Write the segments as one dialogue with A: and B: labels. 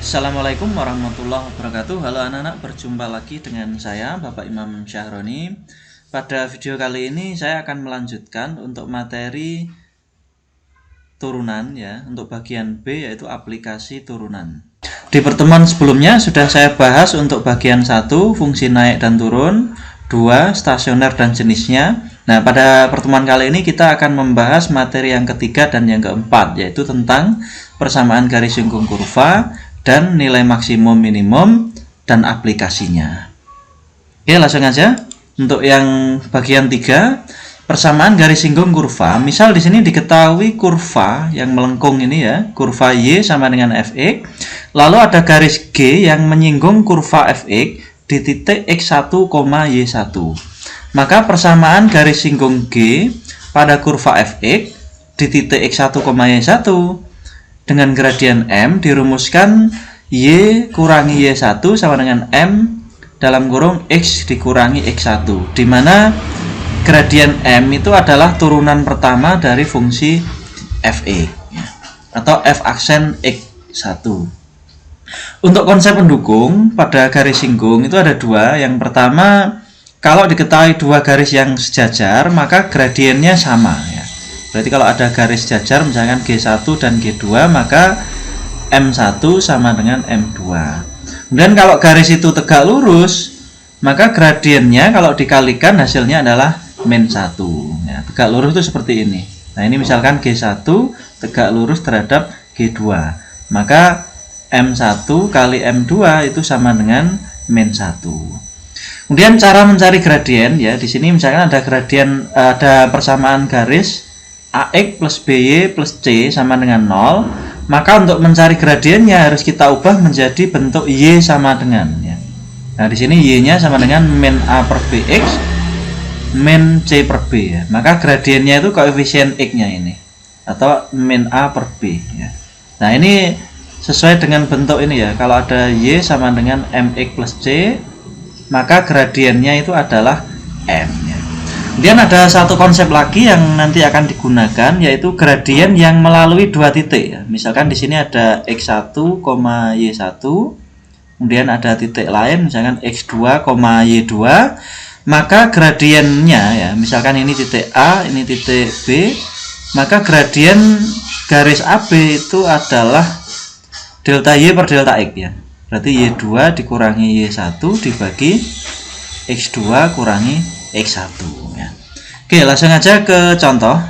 A: Assalamualaikum warahmatullahi wabarakatuh. Halo anak-anak, berjumpa lagi dengan saya Bapak Imam Syahroni. Pada video kali ini saya akan melanjutkan untuk materi turunan ya, untuk bagian B yaitu aplikasi turunan. Di pertemuan sebelumnya sudah saya bahas untuk bagian 1 fungsi naik dan turun, 2 stasioner dan jenisnya. Nah, pada pertemuan kali ini kita akan membahas materi yang ketiga dan yang keempat, yaitu tentang persamaan garis singgung kurva dan nilai maksimum minimum dan aplikasinya. Oke, langsung aja. Untuk yang bagian 3, persamaan garis singgung kurva. Misal di sini diketahui kurva yang melengkung ini ya, kurva Y sama dengan Fx. Lalu ada garis G yang menyinggung kurva Fx di titik X1, Y1. Maka persamaan garis singgung G pada kurva Fx di titik X1, Y1 dengan gradien M dirumuskan Y kurangi Y1 sama dengan M dalam kurung X dikurangi X1, di mana gradien M itu adalah turunan pertama dari fungsi Fx atau F aksen X1. Untuk konsep pendukung pada garis singgung itu ada dua. Yang pertama, kalau diketahui dua garis yang sejajar maka gradiennya sama ya. Berarti kalau ada garis jajar misalkan G1 dan G2 maka M1 sama dengan M2. Kemudian kalau garis itu tegak lurus maka gradiennya kalau dikalikan hasilnya adalah min 1 ya. Tegak lurus itu seperti ini. Nah, ini misalkan G1 tegak lurus terhadap G2, maka M1 kali M2 itu sama dengan min 1. Kemudian cara mencari gradien ya, di sini misalkan ada gradien, ada persamaan garis AX plus BY plus C sama dengan 0, maka untuk mencari gradiennya harus kita ubah menjadi bentuk Y sama dengan ya. Nah, di sini Y-nya sama dengan min A per BX min C per B ya. Maka gradiennya itu koefisien X-nya ini atau min A per B ya. Nah, ini sesuai dengan bentuk ini ya. Kalau ada Y sama dengan MX plus C, maka gradiennya itu adalah M ya. Kemudian ada satu konsep lagi yang nanti akan digunakan, yaitu gradien yang melalui dua titik ya. Misalkan di sini ada X1, Y1, kemudian ada titik lain misalkan X2, Y2, maka gradiennya ya, misalkan ini titik A, ini titik B, maka gradien garis AB itu adalah delta Y per delta X ya. Berarti Y2 dikurangi Y1 dibagi X2 kurangi X1 ya. Oke, langsung aja ke contoh.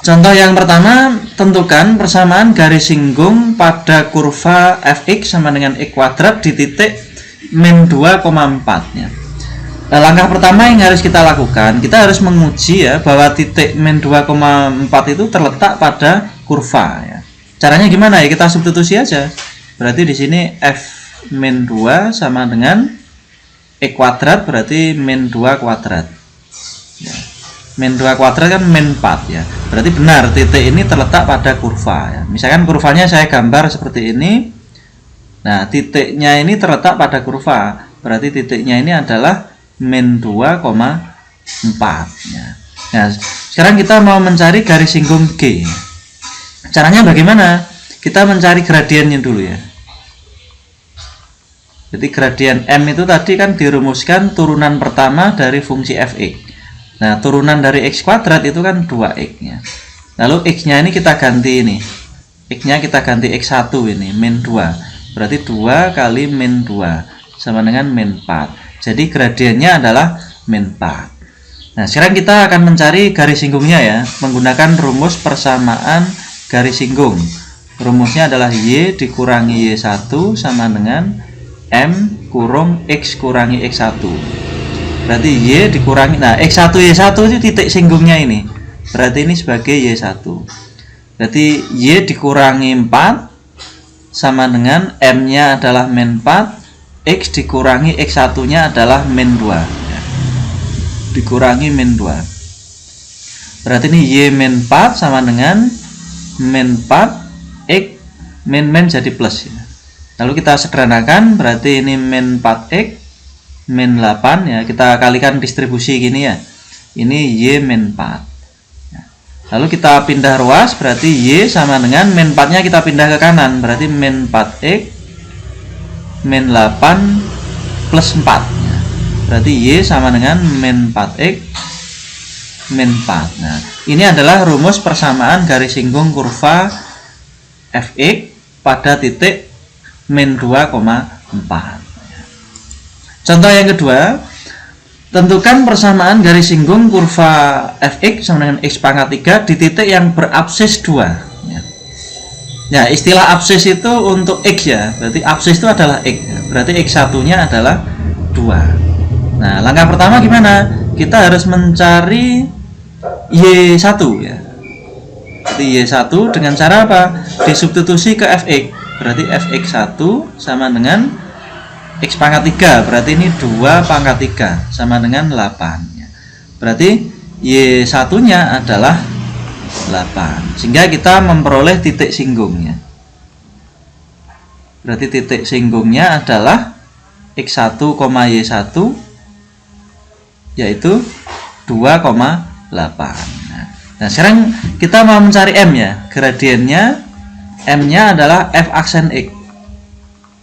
A: Contoh yang pertama, tentukan persamaan garis singgung pada kurva Fx sama dengan X kuadrat di titik min 2,4 ya. Nah, langkah pertama yang harus kita lakukan, kita harus menguji ya bahwa titik min 2,4 itu terletak pada kurva ya. Caranya gimana ya? Kita substitusi aja. Berarti di sini F min 2 sama dengan X kuadrat, berarti min 2 kuadrat ya. Min 2 kuadrat kan min 4 ya. Berarti benar titik ini terletak pada kurva ya. Misalkan kurvanya saya gambar seperti ini. Nah, titiknya ini terletak pada kurva. Berarti titiknya ini adalah min 2,4 ya. Nah, sekarang kita mau mencari garis singgung G. Caranya bagaimana? Kita mencari gradiennya dulu ya. Jadi gradien M itu tadi kan dirumuskan turunan pertama dari fungsi Fx. Nah, turunan dari X kuadrat itu kan 2X ya. Lalu X-nya ini kita ganti ini. X-nya kita ganti X1 ini, min 2. Berarti 2 kali min 2 sama dengan min 4. Jadi gradiennya adalah min 4. Nah, sekarang kita akan mencari garis singgungnya ya, menggunakan rumus persamaan garis singgung. Rumusnya adalah Y dikurangi Y1 sama dengan M kurung X kurangi X1. Berarti Y dikurangi, nah X1 Y1 itu titik singgungnya ini. Berarti ini sebagai Y1. Berarti Y dikurangi 4 sama dengan M-nya adalah min 4, X dikurangi X1 nya adalah min 2 ya. Dikurangi min 2. Berarti ini Y min 4 sama dengan min 4, X min jadi plus ya. Lalu kita sederhanakan, berarti ini min 4x min 8 ya, kita kalikan distribusi gini ya. Ini Y min 4 ya. Lalu kita pindah ruas, berarti Y sama dengan min 4-nya kita pindah ke kanan, berarti min 4X min 8 plus 4 ya. Berarti Y sama dengan min 4X min 4. Nah, ini adalah rumus persamaan garis singgung kurva fx pada titik min 2,4. Contoh yang kedua, tentukan persamaan garis singgung kurva fx sama dengan x pangkat 3 di titik yang berabsis 2 ya. Ya, istilah absis itu untuk x ya, berarti absis itu adalah x ya. Berarti x1 nya adalah 2. Nah, langkah pertama gimana? Kita harus mencari y1 ya. Jadi y1 dengan cara apa? Disubstitusi ke fx, berarti fx1 sama dengan x pangkat 3, berarti ini 2 pangkat 3 sama dengan 8 ya. Berarti y1 nya adalah 8, sehingga kita memperoleh titik singgungnya. Berarti titik singgungnya adalah x1, y1 yaitu 2,8. Nah, sekarang kita mau mencari m ya. Gradiennya m nya adalah f aksen x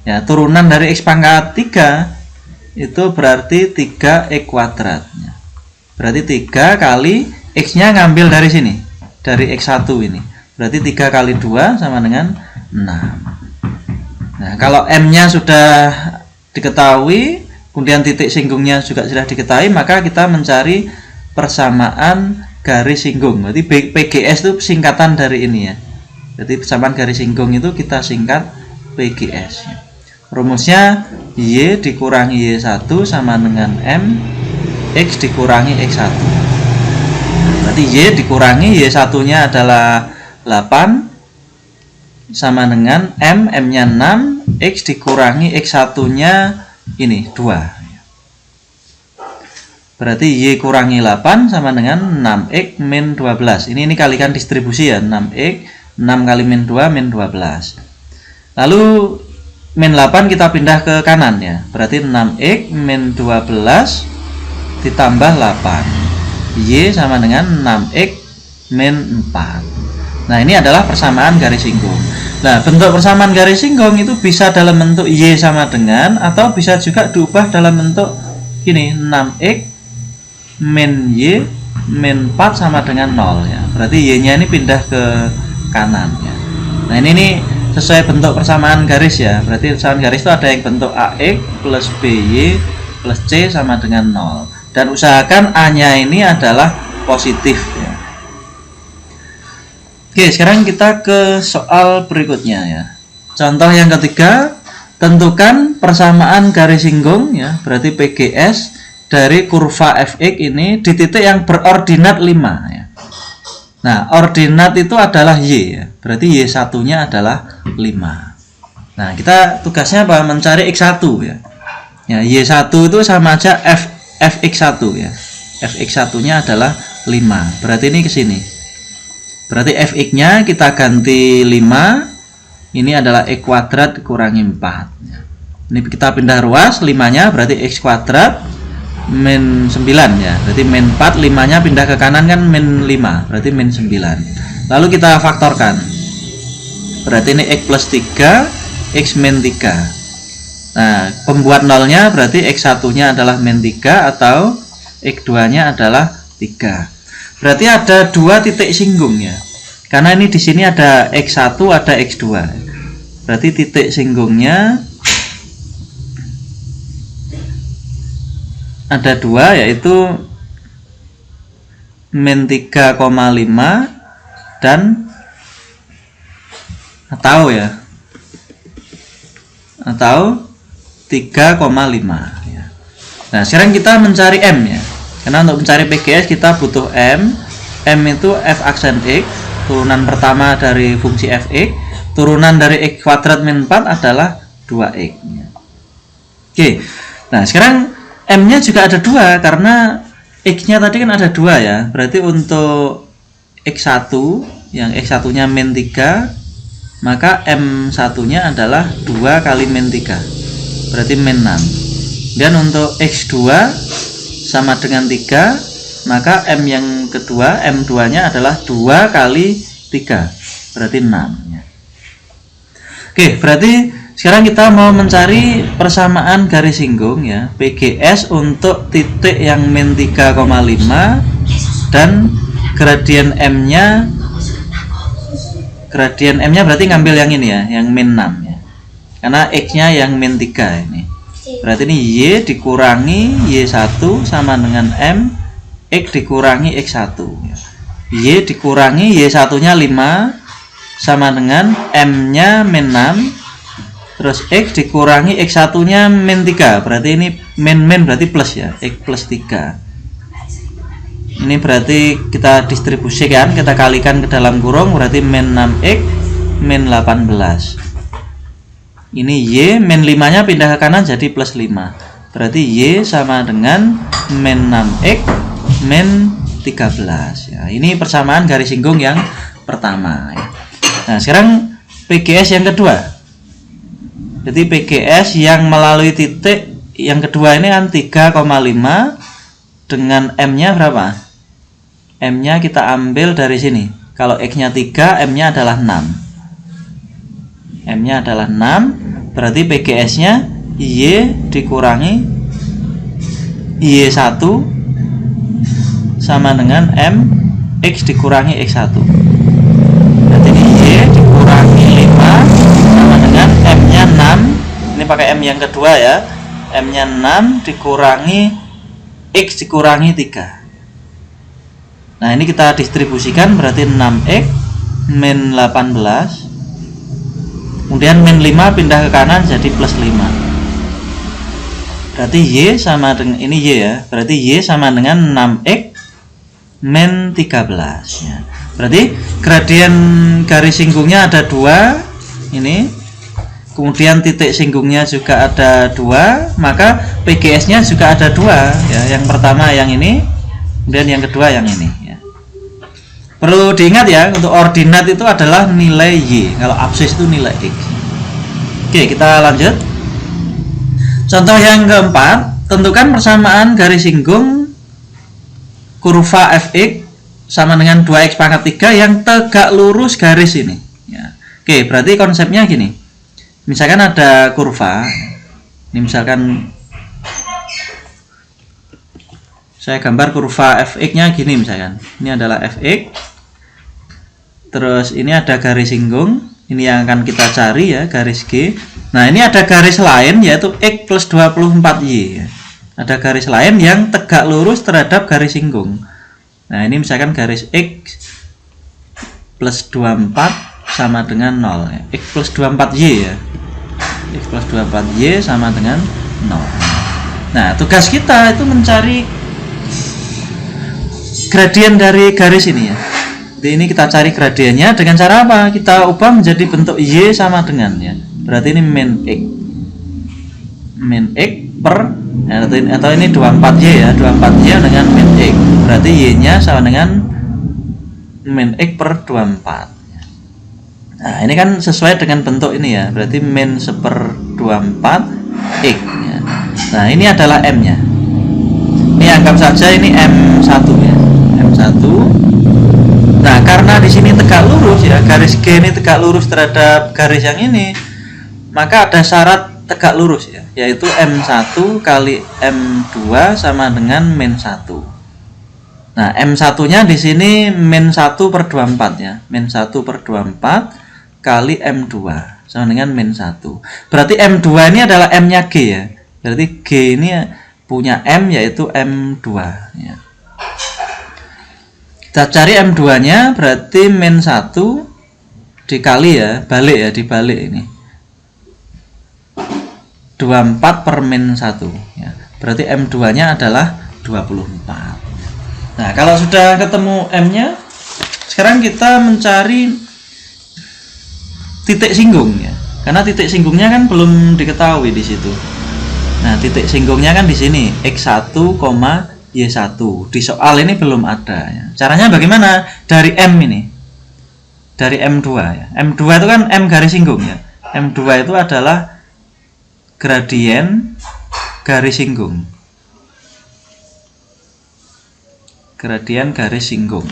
A: ya, turunan dari x pangkat 3 itu berarti 3x kuadrat ya. Berarti 3 kali x nya ngambil dari sini, dari x1 ini, berarti 3 kali 2 sama dengan 6. Nah, kalau m nya sudah diketahui, kemudian titik singgungnya juga sudah diketahui, maka kita mencari persamaan garis singgung. Berarti PGS itu singkatan dari ini ya. Jadi persamaan garis singgung itu kita singkat PGS ya. Rumusnya Y dikurangi Y1 sama dengan M X dikurangi X1. Berarti Y dikurangi Y1 nya adalah 8 sama dengan M nya 6, X dikurangi X1 nya ini 2. Berarti Y kurangi 8 sama dengan 6X min 12. Ini kalikan distribusi ya, 6X 6 kali min 2 min 12. Lalu min 8 kita pindah ke kanan ya. Berarti 6x min 12 ditambah 8. Y sama dengan 6x min 4. Nah, ini adalah persamaan garis singgung. Nah, bentuk persamaan garis singgung itu bisa dalam bentuk Y sama dengan, atau bisa juga diubah dalam bentuk gini, 6x min Y min 4 sama dengan 0 ya. Berarti Y nya ini pindah ke kanan ya. Nah, ini sesuai bentuk persamaan garis ya. Berarti persamaan garis itu ada yang bentuk AX plus BY plus C sama dengan 0. Dan usahakan A nya ini adalah positif ya. Oke, sekarang kita ke soal berikutnya ya. Contoh yang ketiga, tentukan persamaan garis singgung ya, berarti PGS dari kurva fx ini di titik yang berordinat 5 ya. Nah, ordinat itu adalah Y ya. Berarti Y1 nya adalah 5. Nah, kita tugasnya apa? Mencari X1 ya. Ya, Y1 itu sama aja fx1 ya. Fx1 nya adalah 5. Berarti ini ke sini. Berarti fx nya kita ganti 5. Ini adalah x kuadrat kurangi 4 ya. Ini kita pindah ruas, 5 nya berarti x kuadrat min 9 ya. Berarti min 4, 5 nya pindah ke kanan kan min 5, berarti min 9. Lalu kita faktorkan. Berarti ini x plus 3, x min 3. Nah, pembuat nolnya berarti x1 nya adalah min 3 atau x2 nya adalah 3. Berarti ada dua titik singgung ya. Karena ini di sini ada x1, ada x2. Berarti titik singgungnya ada dua, yaitu min 3,5 dan atau 3,5 ya. Nah, sekarang kita mencari M ya. Karena untuk mencari PGS kita butuh M. M itu f aksen x, turunan pertama dari fungsi fx, turunan dari x kuadrat min 4 adalah 2x ya. Oke. Nah, sekarang M-nya juga ada 2 karena X-nya tadi kan ada 2 ya. Berarti untuk X1 yang X1-nya min 3, maka M1-nya adalah 2 kali min 3. Berarti min 6. Dan untuk X2 sama dengan 3, maka M yang kedua, M2 nya adalah 2 kali 3, berarti 6 ya. Oke, berarti sekarang kita mau mencari persamaan garis singgung ya, PGS untuk titik yang min 3,5 dan gradien M-nya berarti ngambil yang ini ya, yang min 6 ya. Karena X-nya yang min 3 ini. Berarti ini Y dikurangi Y1 sama dengan M, X dikurangi X1 ya. Y dikurangi Y1-nya 5 sama dengan M-nya min 6, terus X dikurangi X1-nya min 3, berarti ini min berarti plus ya, X plus 3. Ini berarti kita distribusikan, kita kalikan ke dalam kurung, berarti min 6X min 18. Ini Y min 5 nya pindah ke kanan jadi plus 5, berarti Y sama dengan min 6X min 13 ya. Ini persamaan garis singgung yang pertama ya. Nah sekarang PGS yang kedua, jadi PGS yang melalui titik yang kedua ini kan 3,5 dengan M nya berapa? M nya kita ambil dari sini, kalau X nya 3, M nya adalah 6, M nya adalah 6, berarti PGS nya Y dikurangi Y1 sama dengan M X dikurangi X1, berarti ini Y dikurangi 5 sama dengan M nya 6, ini pakai M yang kedua ya, M nya 6 dikurangi X dikurangi 3. Nah ini kita distribusikan, berarti 6X min 18, kemudian min 5 pindah ke kanan jadi plus 5, berarti Y sama dengan ini Y ya, berarti Y sama dengan 6X min 13 ya. Berarti gradien garis singgungnya ada 2 ini, kemudian titik singgungnya juga ada 2, maka PGS nya juga ada 2 ya, yang pertama yang ini, kemudian yang kedua yang ini ya. Perlu diingat ya, untuk ordinat itu adalah nilai Y, kalau absis itu nilai X. Oke, kita lanjut. Contoh yang keempat, tentukan persamaan garis singgung kurva fx sama dengan 2x pangkat 3 yang tegak lurus garis ini ya. Oke, berarti konsepnya gini, misalkan ada kurva ini, misalkan saya gambar kurva fx nya gini, misalkan ini adalah fx, terus ini ada garis singgung, ini yang akan kita cari ya, garis G. Nah ini ada garis lain yaitu X plus 24Y ya. Ada garis lain yang tegak lurus terhadap garis singgung. Nah ini misalkan garis X plus 24 sama dengan 0 ya. X plus 24Y ya, X plus 24Y sama dengan 0. Nah tugas kita itu mencari gradien dari garis ini ya. Jadi ini kita cari gradiennya dengan cara apa? Kita ubah menjadi bentuk Y sama dengan ya. Berarti ini min X per ya, atau ini 24Y ya, 24Y dengan min X. Berarti Y nya sama dengan min X per 24. Nah ini kan sesuai dengan bentuk ini ya, berarti min 1/24 X ya. Nah ini adalah M nya. Ini anggap saja ini M1 ya, M1. Nah karena di sini tegak lurus ya, garis G ini tegak lurus terhadap garis yang ini, maka ada syarat tegak lurus ya, yaitu M1 kali M2 sama dengan min 1. Nah M1 nya di sini min 1/24 ya, min 1/24 kali M2 sama dengan min 1. Berarti M2 ini adalah M nya G ya, berarti G ini punya M yaitu M2 ya. Kita cari M2 nya, berarti min 1 dikali ya, balik ya, dibalik ini 24 per min 1 ya. Berarti M2 nya adalah 24. Nah kalau sudah ketemu M nya, sekarang kita mencari titik singgung ya, karena titik singgungnya kan belum diketahui di situ. Nah titik singgungnya kan di sini X1, Y1. Di soal ini belum ada ya. Caranya bagaimana? Dari M ini, dari M2 ya. M2 itu kan M garis singgung ya. M2 itu adalah gradien garis singgung. Gradien garis singgung.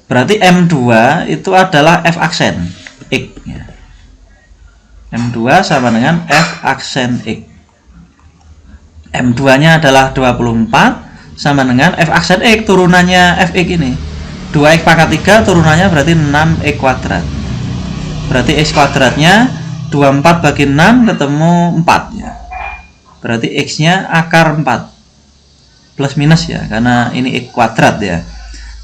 A: Berarti M2 itu adalah F aksen X ya. M2 sama dengan F aksen X. M2 nya adalah 24 sama dengan F aksen X, turunannya Fx ini 2x pangkat 3, turunannya berarti 6x kuadrat. Berarti x kuadratnya 24 bagi 6 ketemu 4 ya. Berarti x nya akar 4 plus minus ya, karena ini x kuadrat ya.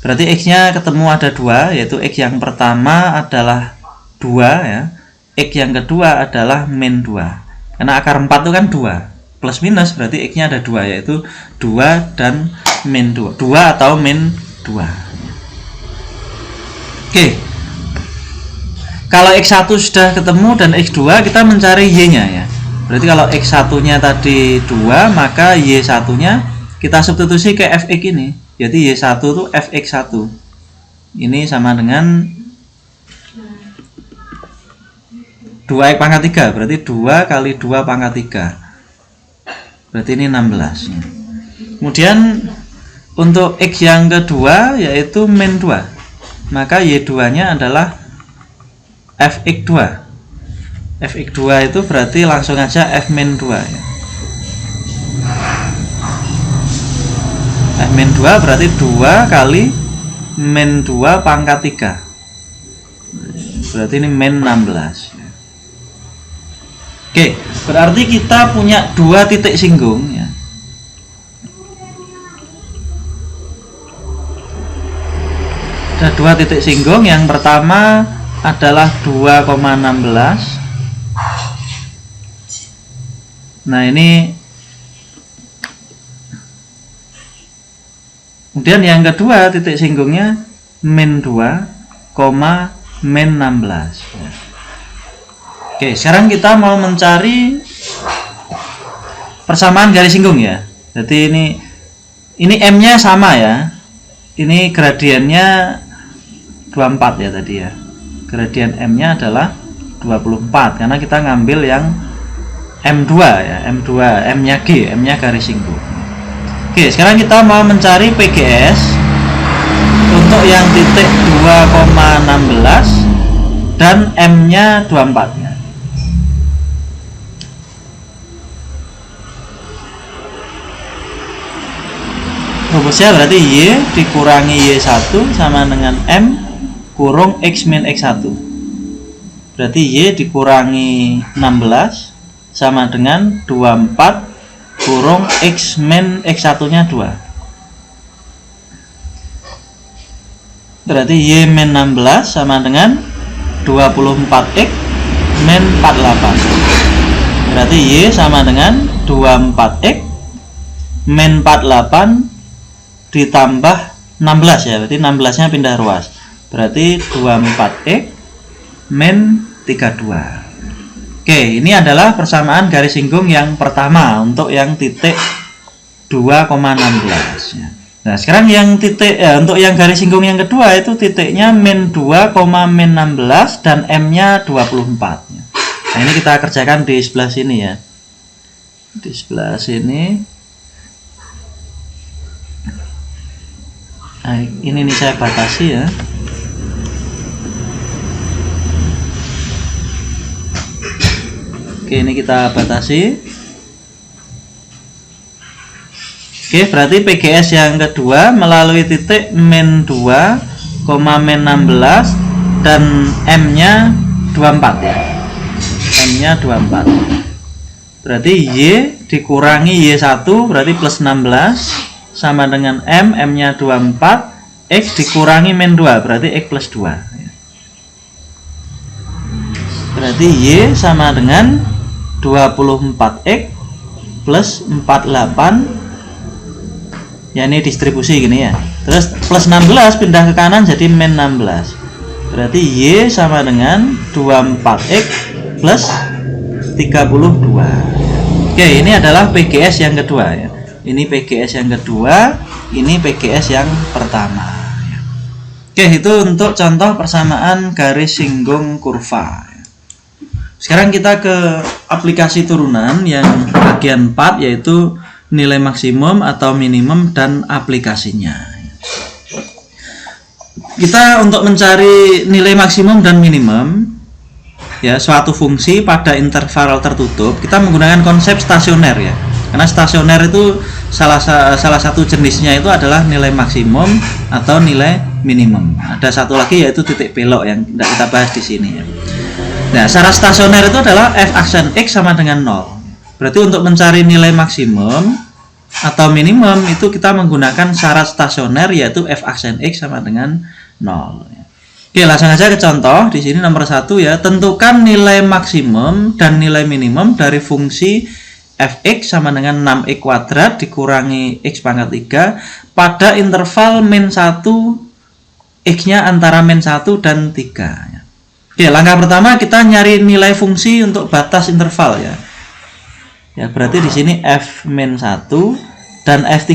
A: Berarti x nya ketemu ada 2, yaitu x yang pertama adalah 2 ya, x yang kedua adalah min 2. Karena akar 4 itu kan 2 plus minus, berarti x nya ada 2, yaitu 2 dan min 2, 2 atau min 2. Oke, kalau x1 sudah ketemu dan x2, kita mencari y nya ya. Berarti kalau x1 nya tadi 2, maka y1 nya kita substitusi ke fx ini. Jadi y1 itu fx1. Ini sama dengan 2x pangkat 3, berarti 2 kali 2 pangkat 3. Berarti ini 16. Kemudian untuk x yang kedua yaitu min 2. Maka y2 nya adalah fx2. Fx2 itu berarti langsung aja f min 2 ya. F min 2 berarti 2 kali min 2 pangkat 3. Berarti ini min 16 ya. Oke, berarti kita punya 2 titik singgung ya. Ada 2 titik singgung. Yang pertama adalah 2,16. Nah ini, kemudian yang kedua titik singgungnya min 2, min 16. Oke, sekarang kita mau mencari persamaan garis singgung ya. Jadi ini M nya sama ya. Ini gradiennya 24 ya tadi ya. Gradien M nya adalah 24 karena kita ngambil yang M2 ya, M2, M nya G, M nya garis singgung. Oke, sekarang kita mau mencari PGS untuk yang titik 2,16 dan M nya 24 ya. Rumusnya berarti Y dikurangi Y1 sama dengan M kurung X min X1. Berarti Y dikurangi 16 sama dengan 24 kurung X min X1 nya 2. Berarti Y min 16 sama dengan 24X min 48. Berarti Y sama dengan 24X min 48 ditambah 16 ya, berarti 16 nya pindah ruas, berarti 24x min 32. Oke, ini adalah persamaan garis singgung yang pertama untuk yang titik 2,16 ya. Nah sekarang yang titik untuk yang garis singgung yang kedua itu titiknya min 2, min 16 dan M nya 24 ya. Nah ini kita kerjakan di sebelah sini ya, di sebelah sini. Nah, ini nih saya batasi ya. Oke, ini kita batasi. Oke, berarti PGS yang kedua melalui titik min 2, min 16 dan M nya 24 ya. M nya 24. Berarti Y dikurangi Y1 berarti plus 16 sama dengan M nya 24, X dikurangi min 2 berarti X plus 2. Berarti Y sama dengan 24X plus 48 ya, ini distribusi gini ya. Terus plus 16 pindah ke kanan jadi min 16. Berarti Y sama dengan 24X plus 32. Oke, ini adalah PGS yang kedua ya. Ini PGS yang kedua, ini PGS yang pertama. Oke, itu untuk contoh persamaan garis singgung kurva. Sekarang kita ke aplikasi turunan yang bagian 4, yaitu nilai maksimum atau minimum dan aplikasinya. Kita untuk mencari nilai maksimum dan minimum ya suatu fungsi pada interval tertutup, kita menggunakan konsep stasioner ya. Karena stasioner itu salah satu jenisnya itu adalah nilai maksimum atau nilai minimum. Ada satu lagi yaitu titik belok yang tidak kita bahas di sini ya. Nah, syarat stasioner itu adalah f aksen x sama dengan 0. Berarti untuk mencari nilai maksimum atau minimum itu kita menggunakan syarat stasioner yaitu f aksen x sama dengan 0. Oke, langsung aja ke contoh. Di sini nomor 1 ya, tentukan nilai maksimum dan nilai minimum dari fungsi fx sama dengan 6x kuadrat dikurangi x pangkat 3 pada interval min 1 x-nya antara min 1 dan 3. Oke, langkah pertama kita nyari nilai fungsi untuk batas interval ya. Ya, berarti di sini f min 1 dan f3.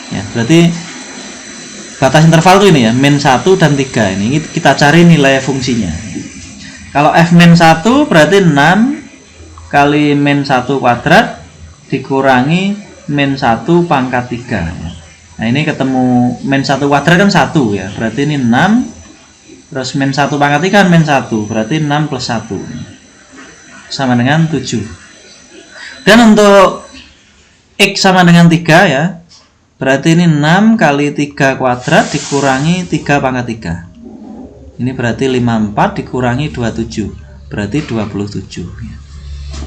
A: Ya, berarti batas interval itu ini ya, min 1 dan 3. Ini kita cari nilai fungsinya. Kalau f min 1 berarti 6 kali min 1 kuadrat dikurangi min 1 pangkat 3. Nah, ini ketemu min 1 kuadrat kan 1 ya. Berarti ini 6 terus min 1 pangkat 3 kan min 1, berarti 6 plus 1 sama dengan 7. Dan untuk x sama dengan 3 ya, berarti ini 6 kali 3 kuadrat dikurangi 3 pangkat 3. Ini berarti 54 dikurangi 27, berarti 27 ya.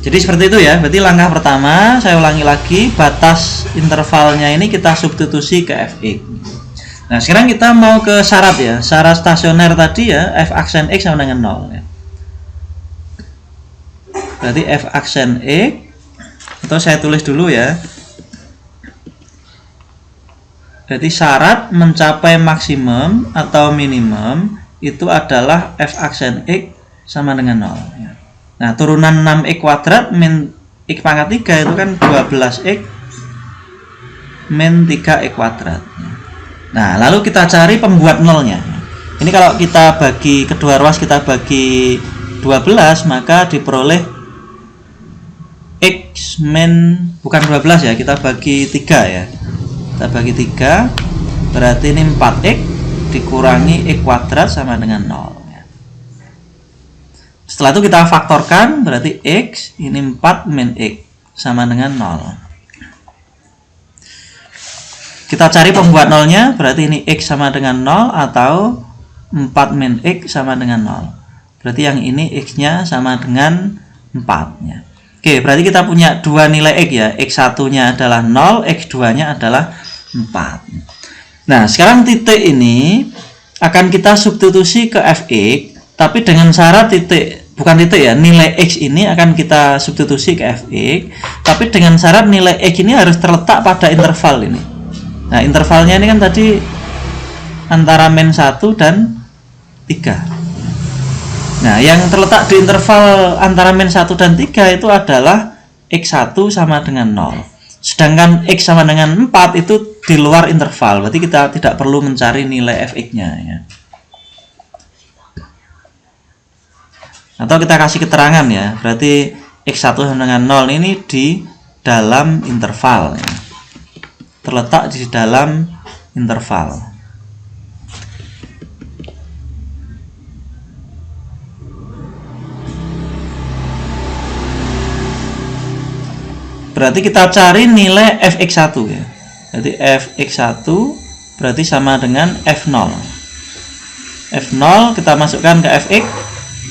A: Jadi seperti itu ya. Berarti langkah pertama, saya ulangi lagi, batas intervalnya ini kita substitusi ke fx. Nah, sekarang kita mau ke syarat ya. Syarat stasioner tadi ya, f aksen x sama dengan 0 ya. Berarti f aksen x, atau saya tulis dulu ya. Berarti syarat mencapai maksimum atau minimum itu adalah f aksen x sama dengan 0 ya. Nah, turunan 6x kuadrat min x pangkat 3 itu kan 12x min 3x kuadrat. Nah, lalu kita cari pembuat nolnya. Ini kalau kita bagi kedua ruas, kita bagi 12, maka diperoleh x min, bukan 12 ya, kita bagi 3 ya. Kita bagi 3, berarti ini 4x dikurangi x kuadrat sama dengan 0 ya. Setelah itu kita faktorkan, berarti x, ini 4 min x sama dengan 0. Kita cari pembuat nolnya, berarti ini x sama dengan 0 atau 4 min x sama dengan 0. Berarti yang ini x-nya sama dengan 4 ya. Oke, berarti kita punya dua nilai x ya. X1-nya adalah 0, x2-nya adalah 4. Nah, sekarang titik ini akan kita substitusi ke fx, tapi dengan syarat bukan titik ya, nilai x ini akan kita substitusi ke fx, tapi dengan syarat nilai x ini harus terletak pada interval ini. Nah, intervalnya ini kan tadi antara min 1 dan 3. Nah, yang terletak di interval antara min 1 dan 3 itu adalah x1 sama dengan 0. Sedangkan x sama dengan 4 itu di luar interval. Berarti kita tidak perlu mencari nilai fx-nya ya. Atau kita kasih keterangan ya. Berarti x1 sama dengan 0 ini di dalam interval ya. Terletak di dalam interval. Berarti kita cari nilai fx1 ya. Jadi fx1 berarti sama dengan f0. F0 kita masukkan ke fx,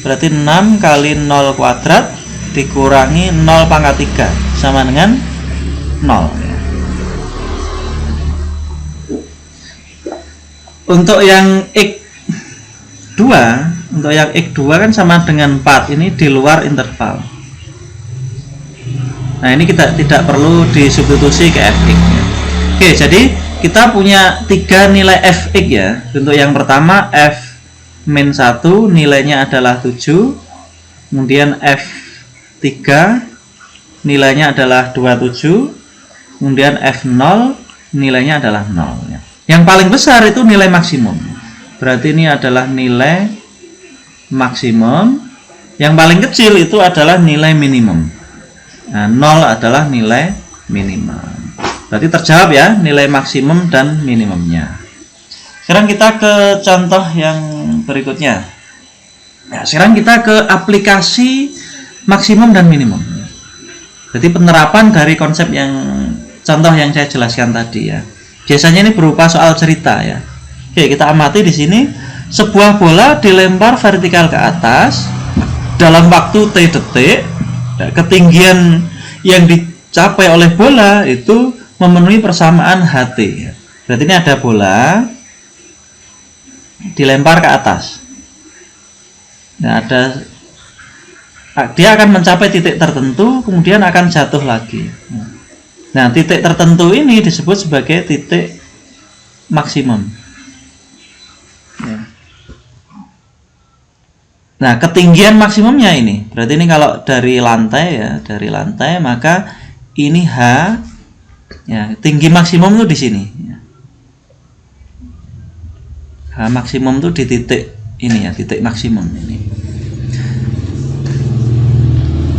A: berarti 6 kali 0 kuadrat dikurangi 0 pangkat 3 sama dengan 0 ya. Untuk yang x2, kan sama dengan 4, ini di luar interval. Nah, ini kita tidak perlu disubstitusi ke fx ya. Oke, jadi kita punya 3 nilai fx ya. Untuk yang pertama f min 1 nilainya adalah 7, kemudian f3 nilainya adalah 27, kemudian f0 nilainya adalah 0 ya. Yang paling besar itu nilai maksimum. Berarti ini adalah nilai maksimum. Yang paling kecil itu adalah nilai minimum. Nah, 0 adalah nilai minimum. Berarti terjawab ya nilai maksimum dan minimumnya. Sekarang kita ke contoh yang berikutnya. Nah, sekarang kita ke aplikasi maksimum dan minimum. Jadi penerapan dari konsep yang contoh yang saya jelaskan tadi ya. Biasanya ini berupa soal cerita ya. Oke, kita amati di sini. Sebuah bola dilempar vertikal ke atas dalam waktu T detik. Ketinggian yang dicapai oleh bola itu memenuhi persamaan HT. Berarti ini ada bola dilempar ke atas. Nah, dia akan mencapai titik tertentu, kemudian akan jatuh lagi. Nah, titik tertentu ini disebut sebagai titik maksimum. Nah, ketinggian maksimumnya ini, berarti ini kalau dari lantai ya, dari lantai, maka ini H, ya, tinggi maksimum itu di sini. H maksimum itu di titik ini ya, titik maksimum ini.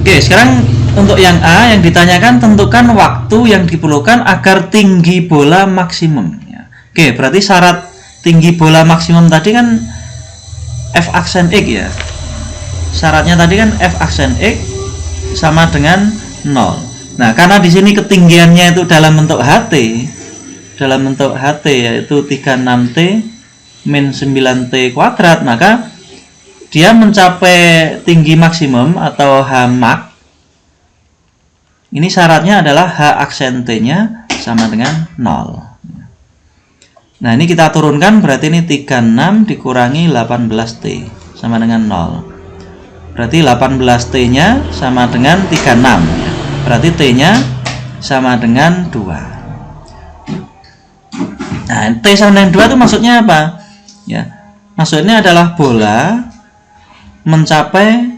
A: Oke, sekarang untuk yang A yang ditanyakan tentukan waktu yang diperlukan agar tinggi bola maksimum. Ya. Oke, berarti syarat tinggi bola maksimum tadi kan F aksen X ya. Syaratnya tadi kan F aksen X sama dengan 0. Nah, karena di sini ketinggiannya itu dalam bentuk HT, yaitu 36T min 9T kuadrat, maka dia mencapai tinggi maksimum atau H max. Ini syaratnya adalah H aksen T-nya sama dengan 0. Nah, ini kita turunkan, berarti ini 36 dikurangi 18T sama dengan 0. Berarti 18T-nya sama dengan 36 ya. Berarti T-nya sama dengan 2. Nah, T sama dengan 2 itu maksudnya apa? Ya. Maksudnya adalah bola mencapai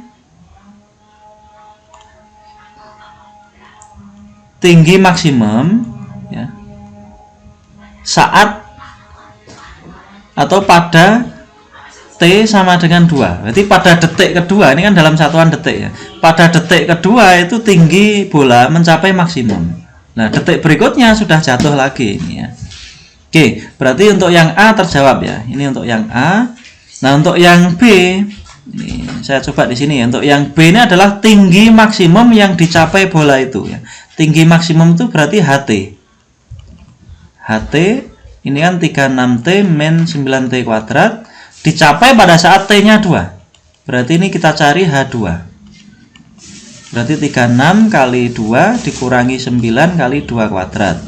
A: tinggi maksimum ya, saat atau pada T sama dengan 2. Berarti pada detik kedua, ini kan dalam satuan detik ya. Pada detik kedua itu tinggi bola mencapai maksimum. Nah, detik berikutnya sudah jatuh lagi ini ya. Oke, berarti untuk yang A terjawab ya. Ini untuk yang A. Nah, untuk yang B, ini saya coba di sini ya. Untuk yang B ini adalah tinggi maksimum yang dicapai bola itu ya. Tinggi maksimum itu berarti HT. HT ini kan 36T min 9T kuadrat dicapai pada saat T-nya 2. Berarti ini kita cari H2. Berarti 36 kali 2 dikurangi 9 kali 2 kuadrat.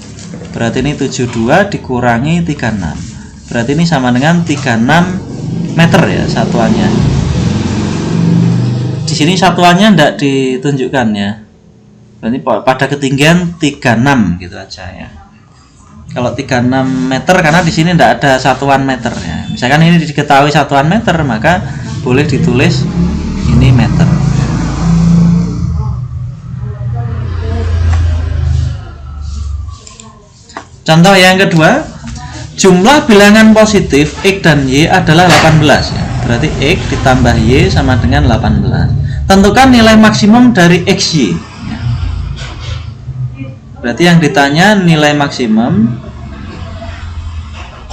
A: Berarti ini 72 dikurangi 36. Berarti ini sama dengan 36 meter ya satuannya. Di sini satuannya tidak ditunjukkan ya. Berarti pada ketinggian 36 gitu aja ya. Kalau 36 meter karena di sini tidak ada satuan meter ya. Misalkan ini diketahui satuan meter, maka boleh ditulis ini meter. Contoh yang kedua, jumlah bilangan positif X dan Y adalah 18 ya. Berarti X ditambah Y sama dengan 18. Tentukan nilai maksimum dari XY. Berarti yang ditanya nilai maksimum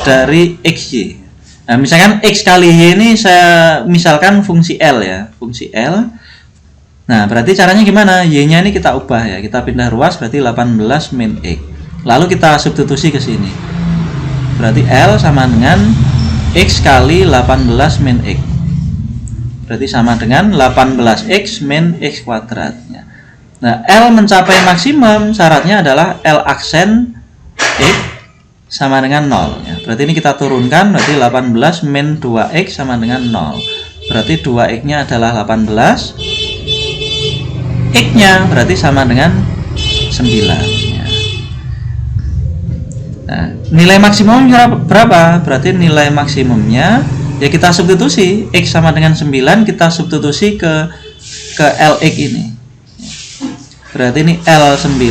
A: dari XY. Nah, misalkan X kali Y ini saya misalkan fungsi L ya, fungsi L. Nah, berarti caranya gimana? Y-nya ini kita ubah ya, kita pindah ruas, berarti 18 min X. Lalu kita substitusi ke sini. Berarti L sama dengan X kali 18 min X. Berarti sama dengan 18X min X kuadrat. Nah, L mencapai maksimum syaratnya adalah L aksen X sama dengan 0 ya. Berarti ini kita turunkan, berarti 18 min 2X sama dengan 0. Berarti 2X nya adalah 18, X nya berarti sama dengan 9 ya. Nah, nilai maksimum berapa? Berarti nilai maksimumnya ya kita substitusi, X sama dengan 9 kita substitusi ke LX ini. Berarti ini L9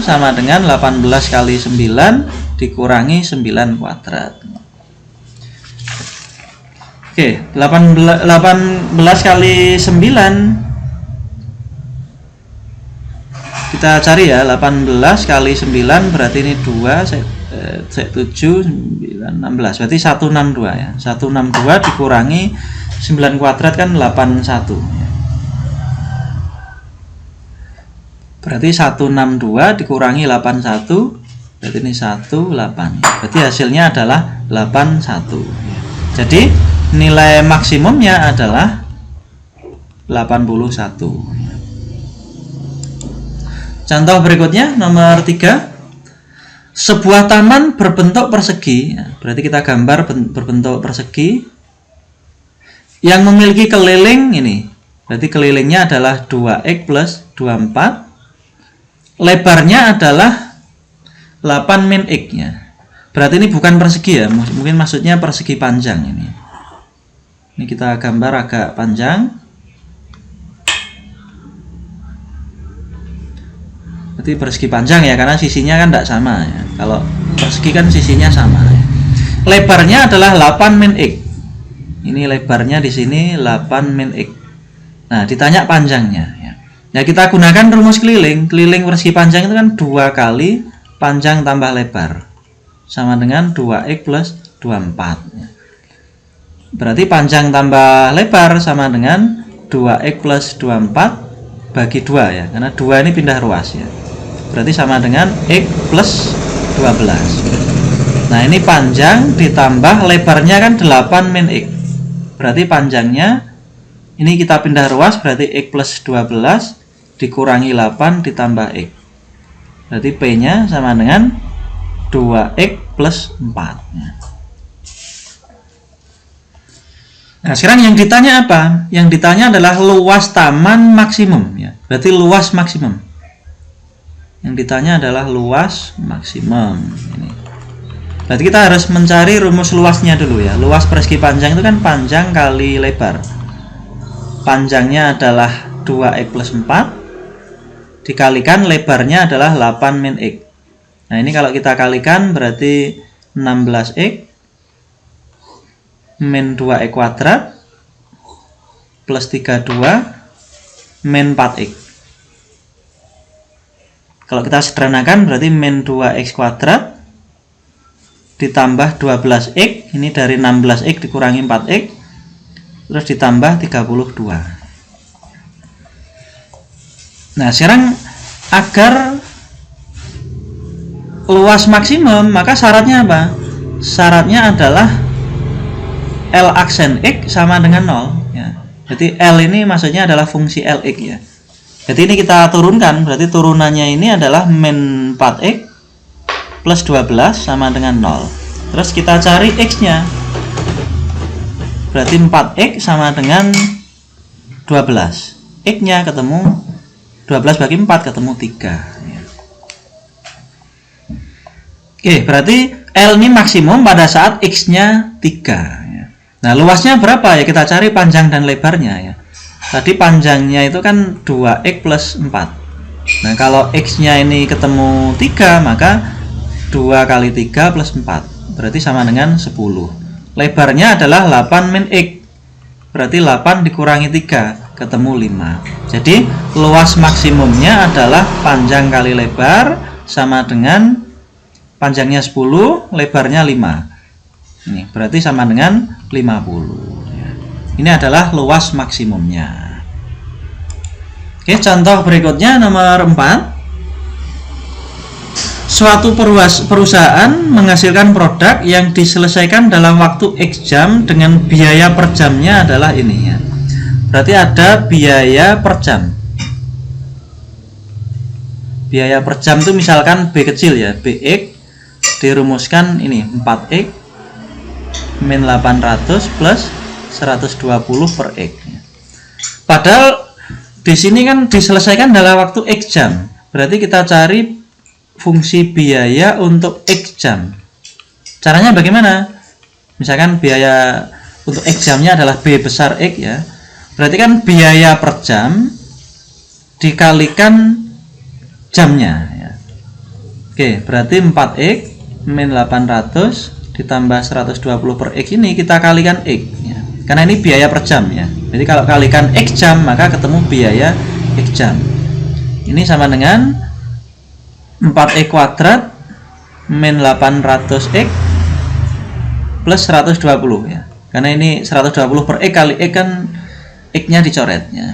A: sama dengan 18 kali 9 dikurangi 9 kuadrat. Oke, 18 kali 9 kita cari ya, 18 kali 9 berarti ini 2, 7, 9, 16, berarti 162 ya. 162 dikurangi 9 kuadrat kan 81 ya. Berarti 162 dikurangi 81, berarti ini 18, berarti hasilnya adalah 81 ya. Jadi nilai maksimumnya adalah 81 ya. Contoh berikutnya nomor 3. Sebuah taman berbentuk persegi ya, berarti kita gambar berbentuk persegi yang memiliki keliling ini, berarti kelilingnya adalah 2x plus 24, lebarnya adalah 8 min x nya. Berarti ini bukan persegi ya, mungkin maksudnya persegi panjang ini. Ini kita gambar agak panjang. Berarti persegi panjang ya, karena sisinya kan tidak sama ya. Kalau persegi kan sisinya sama ya. Lebarnya adalah 8 min x. Ini lebarnya di sini 8 min x. Nah, ditanya panjangnya ya. Ya kita gunakan rumus keliling. Keliling persegi panjang itu kan 2 kali panjang tambah lebar sama dengan 2x plus 24 ya. Berarti panjang tambah lebar sama dengan 2x plus 24 bagi 2 ya, karena 2 ini pindah ruas ya. Berarti sama dengan x plus 12. Nah ini panjang ditambah lebarnya kan 8 min x. Berarti panjangnya ini kita pindah ruas, berarti x plus 12 dikurangi 8 ditambah x. Berarti P nya sama dengan 2x plus 4 ya. Nah sekarang yang ditanya apa? Yang ditanya adalah luas taman maksimum ya. Berarti luas maksimum. Yang ditanya adalah luas maksimum ini. Berarti kita harus mencari rumus luasnya dulu ya. Luas persegi panjang itu kan panjang kali lebar. Panjangnya adalah 2x plus 4 dikalikan lebarnya adalah 8 min x. Nah ini kalau kita kalikan berarti 16x min 2x kuadrat plus 32 min 4x. Kalau kita sederhanakan berarti min 2x kuadrat ditambah 12x, ini dari 16x dikurangi 4x, terus ditambah 32. Nah sekarang agar luas maksimum maka syaratnya apa? Syaratnya adalah L aksen X sama dengan 0 ya. Jadi L ini maksudnya adalah fungsi Lx ya. Jadi ini kita turunkan, berarti turunannya ini adalah min 4x plus 12 sama dengan 0. Terus kita cari X nya, berarti 4x sama dengan 12. X nya ketemu 12 bagi 4 ketemu 3 ya. Oke, berarti L ini maksimum pada saat X nya 3 ya. Nah luasnya berapa ya, kita cari panjang dan lebarnya ya. Tadi panjangnya itu kan 2x plus 4. Nah kalau X nya ini ketemu 3 maka 2 kali 3 plus 4 berarti sama dengan 10. Lebarnya adalah 8 min X, berarti 8 dikurangi 3 ketemu 5. Jadi luas maksimumnya adalah panjang kali lebar sama dengan panjangnya 10, lebarnya 5. Ini berarti sama dengan 50 ya. Ini adalah luas maksimumnya. Oke, contoh berikutnya nomor 4. Suatu perusahaan menghasilkan produk yang diselesaikan dalam waktu X jam dengan biaya per jamnya adalah ini ya. Berarti ada biaya per jam. Biaya per jam itu misalkan B kecil ya, BX dirumuskan ini 4x min 800 plus 120 per X. Padahal di sini kan diselesaikan dalam waktu X jam. Berarti kita cari fungsi biaya untuk X jam. Caranya bagaimana? Misalkan biaya untuk X jamnya adalah B besar X ya. Berarti kan biaya per jam dikalikan jamnya ya. Oke, berarti 4x min 800 ditambah 120 per X ini kita kalikan X ya. Karena ini biaya per jam ya. Jadi kalau kalikan X jam maka ketemu biaya X jam. Ini sama dengan 4x kuadrat min 800x plus 120 ya. Karena ini 120 per X kali X kan X-nya dicoretnya.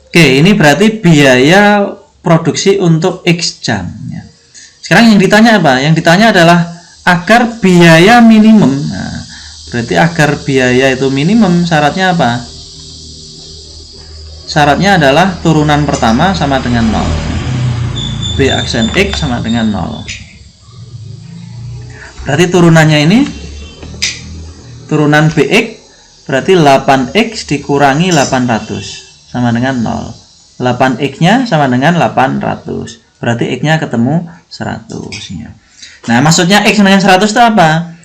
A: Oke, ini berarti biaya produksi untuk X jam ya. Sekarang yang ditanya apa? Yang ditanya adalah agar biaya minimum. Nah, berarti agar biaya itu minimum syaratnya apa? Syaratnya adalah turunan pertama sama dengan 0. B aksen X sama dengan 0. Berarti turunannya ini turunan BX berarti 8X dikurangi 800 sama dengan 0. 8X nya sama dengan 800. Berarti X nya ketemu 100 ya. Nah, maksudnya X dengan 100 itu apa?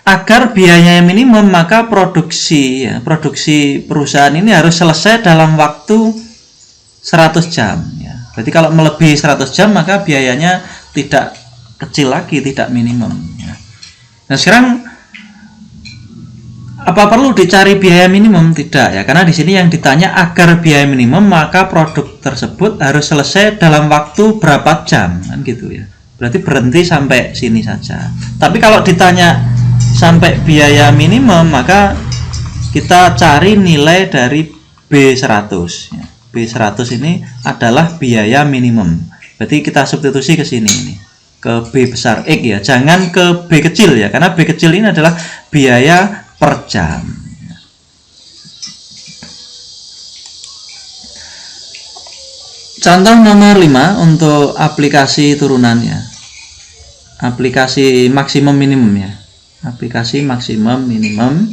A: Agar biayanya minimum, maka produksi perusahaan ini harus selesai dalam waktu 100 jam ya. Berarti kalau melebihi 100 jam maka biayanya tidak kecil lagi, tidak minimum ya. Nah, sekarang apa perlu dicari biaya minimum? Tidak ya, karena di sini yang ditanya agar biaya minimum maka produk tersebut harus selesai dalam waktu berapa jam kan gitu ya. Berarti berhenti sampai sini saja. Tapi kalau ditanya sampai biaya minimum maka kita cari nilai dari B100 ya. B100 ini adalah biaya minimum. Berarti kita substitusi ke sini ini, ke B besar X ya. Jangan ke B kecil ya, karena B kecil ini adalah biaya per jam. Contoh nomor 5 untuk aplikasi turunannya. Aplikasi maksimum minimum ya. Aplikasi maksimum minimum.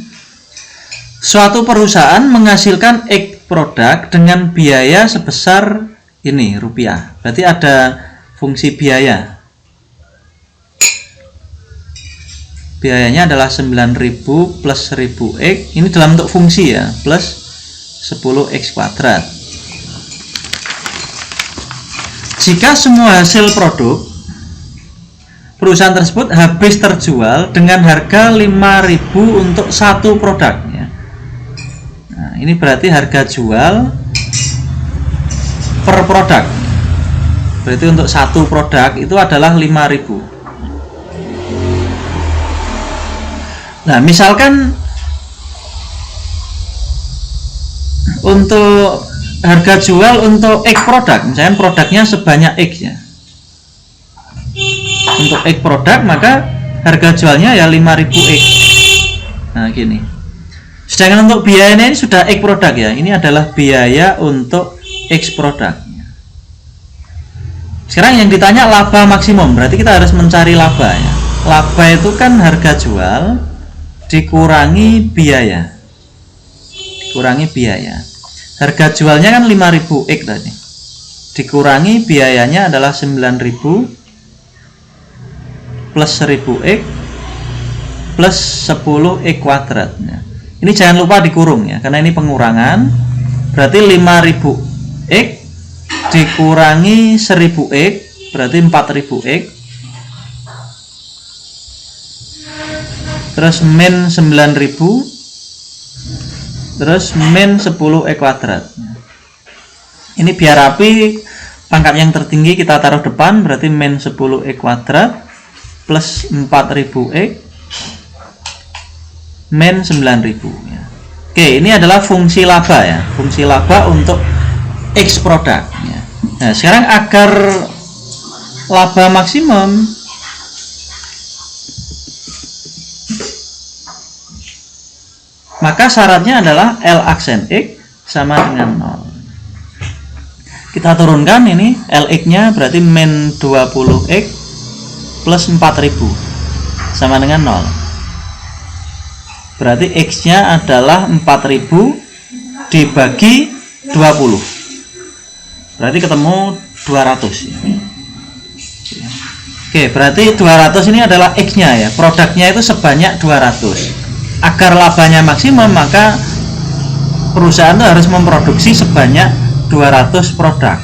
A: Suatu perusahaan menghasilkan X produk dengan biaya sebesar ini rupiah. Berarti ada fungsi biaya. Biayanya adalah 9.000 plus 1.000x. Ini dalam bentuk fungsi ya, plus 10x kuadrat. Jika semua hasil produk perusahaan tersebut habis terjual dengan harga 5.000 untuk satu produk. Nah, ini berarti harga jual per produk. Berarti untuk satu produk itu adalah 5.000. Nah, misalkan untuk harga jual untuk X produk, misalnya produknya sebanyak X ya. Untuk X produk maka harga jualnya ya 5.000X. Nah, gini. Sedangkan untuk biayanya ini sudah X produk ya. Ini adalah biaya untuk X produk. Sekarang yang ditanya laba maksimum. Berarti kita harus mencari laba ya. Laba itu kan harga jual dikurangi biaya. Dikurangi biaya. Harga jualnya kan 5.000X tadi. Dikurangi biayanya adalah 9.000 plus 1.000X plus 10X kuadratnya. Ini jangan lupa dikurung ya, karena ini pengurangan. Berarti 5.000x dikurangi 1.000x berarti 4.000x. Terus min 9.000 terus min 10x kuadrat. Ini biar rapi, pangkat yang tertinggi kita taruh depan, berarti min 10x kuadrat plus 4.000x min 9.000 ya. Oke, ini adalah fungsi laba ya, fungsi laba untuk X produk ya. Nah, sekarang agar laba maksimum maka syaratnya adalah L aksen X sama dengan 0. Kita turunkan ini Lx nya berarti min 20x plus 4.000 sama dengan 0. Berarti X nya adalah 4.000 dibagi 20. Berarti ketemu 200 ya. Oke, berarti 200 ini adalah X nya ya. Produknya itu sebanyak 200. Agar labanya maksimum maka perusahaan itu harus memproduksi sebanyak 200 produk.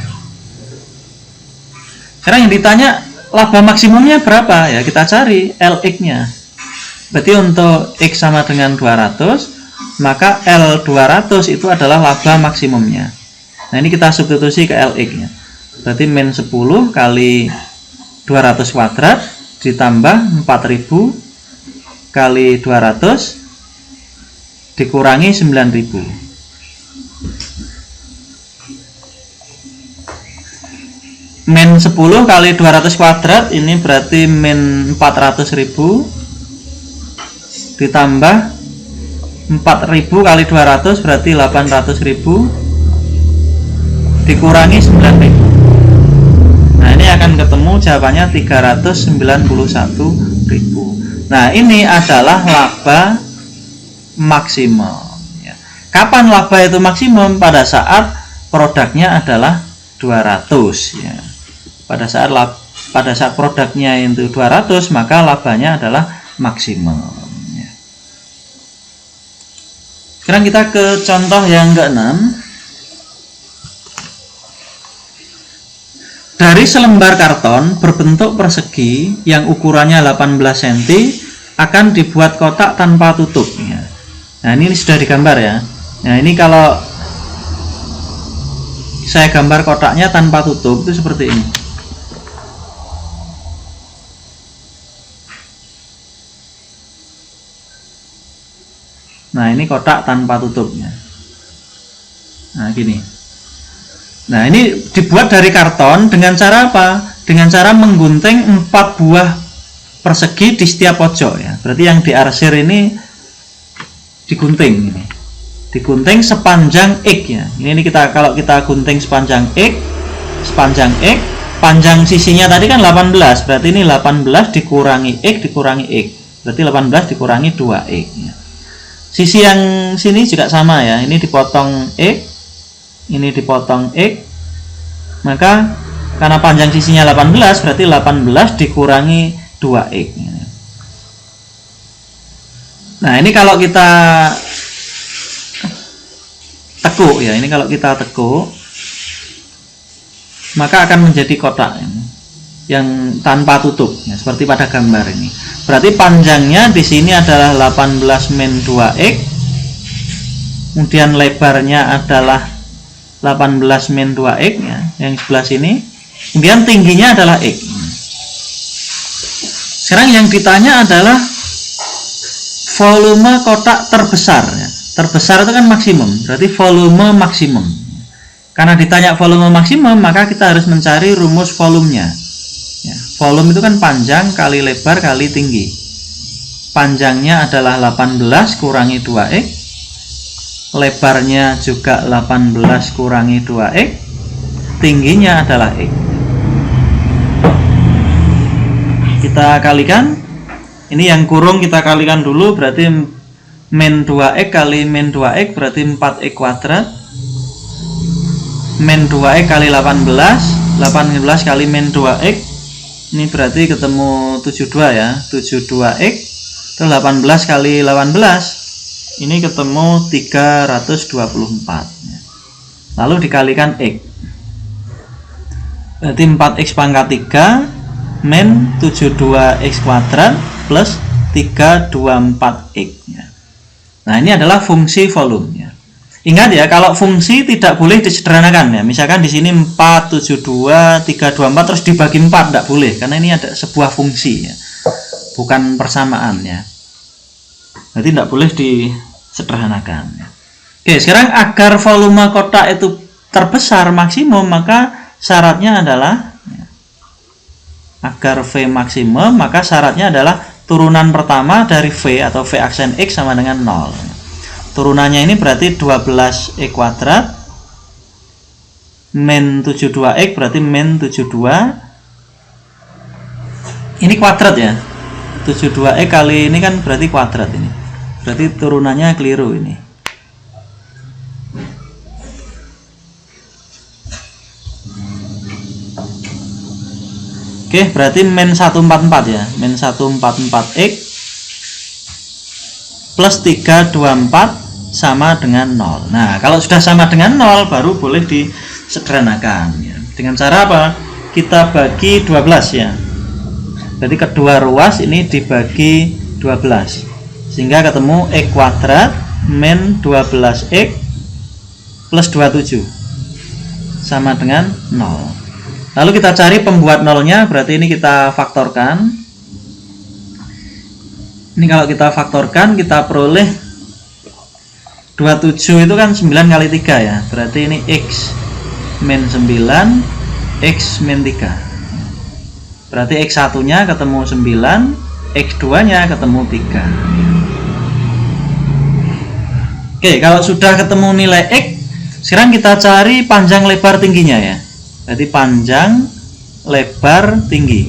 A: Sekarang yang ditanya laba maksimumnya berapa ya, kita cari Lx nya. Berarti untuk X sama dengan 200 maka L200 itu adalah laba maksimumnya. Nah, ini kita substitusi ke Lx nya. Berarti min 10 kali 200 kuadrat ditambah 4000 kali 200 dikurangi 9000. Min 10 kali 200 kuadrat ini berarti min 400.000 ditambah 4000 kali 200 berarti 800.000 dikurangi 9000. Nah, ini akan ketemu jawabannya 391.000. Nah, ini adalah laba maksimum ya. Kapan laba itu maksimum? Pada saat produknya adalah 200 ya. Pada saat produknya itu 200, maka labanya adalah maksimum ya. Sekarang kita ke contoh yang ke-6. Dari selembar karton berbentuk persegi yang ukurannya 18 cm akan dibuat kotak tanpa tutup ya. Nah, ini sudah digambar ya. Nah, ini kalau saya gambar kotaknya tanpa tutup itu seperti ini. Nah, ini kotak tanpa tutupnya. Nah, gini. Nah, ini dibuat dari karton dengan cara apa? Dengan cara menggunting 4 buah persegi di setiap pojok ya. Berarti yang diarsir ini digunting ini. Digunting sepanjang X ya. Ini kita kalau kita gunting sepanjang X, panjang sisinya tadi kan 18. Berarti ini 18 dikurangi X dikurangi X. Berarti 18 dikurangi 2X ya. Sisi yang sini juga sama ya. Ini dipotong X, ini dipotong X, maka karena panjang sisinya 18 berarti 18 dikurangi 2X. Nah, ini kalau kita tekuk ya, ini kalau kita tekuk maka akan menjadi kotak ini, yang tanpa tutup ya, seperti pada gambar ini. Berarti panjangnya di sini adalah 18 min 2X, kemudian lebarnya adalah 18 min 2X ya, yang sebelah sini. Kemudian tingginya adalah X. Sekarang yang ditanya adalah volume kotak terbesar ya. Terbesar itu kan maksimum, berarti volume maksimum. Karena ditanya volume maksimum, maka kita harus mencari rumus volumenya ya. Volume itu kan panjang kali lebar kali tinggi. Panjangnya adalah 18 kurangi 2X, lebarnya juga 18 kurangi 2X, tingginya adalah X. Kita kalikan. Ini yang kurung kita kalikan dulu, berarti min 2X kali min 2X berarti 4X kuadrat. Min 2X kali 18 kali min 2X, ini berarti ketemu 72 ya, 72X. Itu 18 kali 18, ini ketemu 324. Lalu dikalikan X. Berarti 4X pangkat 3 min 72X kuadrat plus 324X. Nah, ini adalah fungsi volume. Ingat ya, kalau fungsi tidak boleh disederhanakan ya. Misalkan di sini 4, 72, 324 terus dibagi 4, tidak boleh. Karena ini ada sebuah fungsi ya, bukan persamaan ya. Berarti tidak boleh disederhanakan ya. Oke, sekarang agar volume kotak itu terbesar maksimum, maka syaratnya adalah ya, agar V maksimum, maka syaratnya adalah turunan pertama dari V atau V aksen X sama dengan 0. Turunannya ini berarti 12X kuadrat min 72X berarti min 72. Ini kuadrat ya. 72X kali ini kan berarti kuadrat ini. Berarti turunannya keliru ini. Oke, berarti min 144 ya. Min 144X plus 324 sama dengan 0. Nah, kalau sudah sama dengan 0 baru boleh disederhanakan ya. Dengan cara apa? Kita bagi 12 ya. Jadi kedua ruas ini dibagi 12. Sehingga ketemu X kuadrat min 12X plus 27 sama dengan 0. Lalu kita cari pembuat nolnya, berarti ini kita faktorkan. Ini kalau kita faktorkan, kita peroleh 27 itu kan 9 kali 3 ya. Berarti ini X min 9, X min 3. Berarti X1 nya ketemu 9, X2 nya ketemu 3. Oke, kalau sudah ketemu nilai X, sekarang kita cari panjang lebar tingginya ya. Berarti panjang lebar tinggi.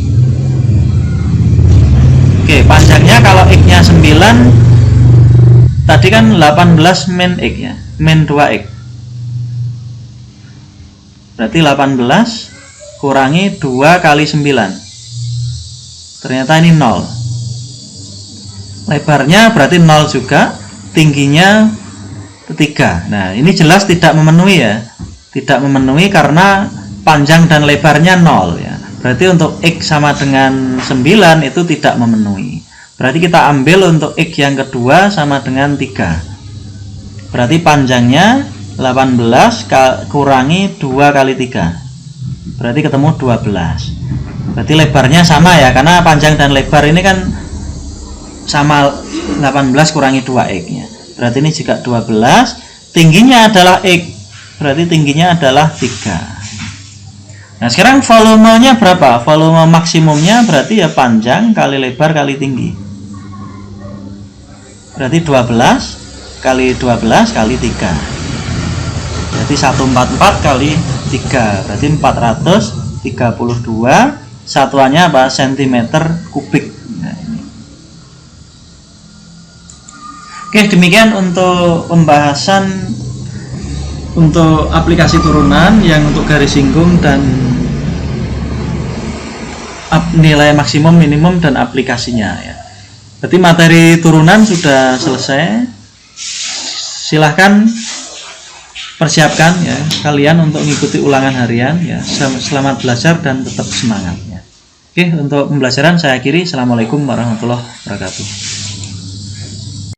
A: Oke, panjangnya kalau X nya 9, tadi kan 18 min X ya, min 2X. Berarti 18 kurangi 2 kali 9. Ternyata ini 0. Lebarnya berarti 0 juga, tingginya 3. Nah, ini jelas tidak memenuhi ya. Tidak memenuhi karena panjang dan lebarnya 0 ya. Berarti untuk X sama dengan 9 itu tidak memenuhi. Berarti kita ambil untuk X yang kedua sama dengan 3. Berarti panjangnya 18 kurangi 2 kali 3. Berarti ketemu 12. Berarti lebarnya sama ya, karena panjang dan lebar ini kan sama, 18 kurangi 2X nya. Berarti ini juga 12. Tingginya adalah X. Berarti tingginya adalah 3. Nah, sekarang volumenya berapa? Volume maksimumnya berarti ya panjang kali lebar kali tinggi. Berarti 12 kali 12 kali 3. Berarti 144 kali 3. Berarti 432. Satuannya apa? Sentimeter kubik. Nah, ini. Oke, demikian untuk pembahasan untuk aplikasi turunan yang untuk garis singgung dan nilai maksimum, minimum, dan aplikasinya ya. Berarti materi turunan sudah selesai. Silahkan persiapkan ya kalian untuk mengikuti ulangan harian ya. Selamat belajar dan tetap semangat ya. Oke, untuk pembelajaran saya akhiri. Assalamualaikum warahmatullahi wabarakatuh.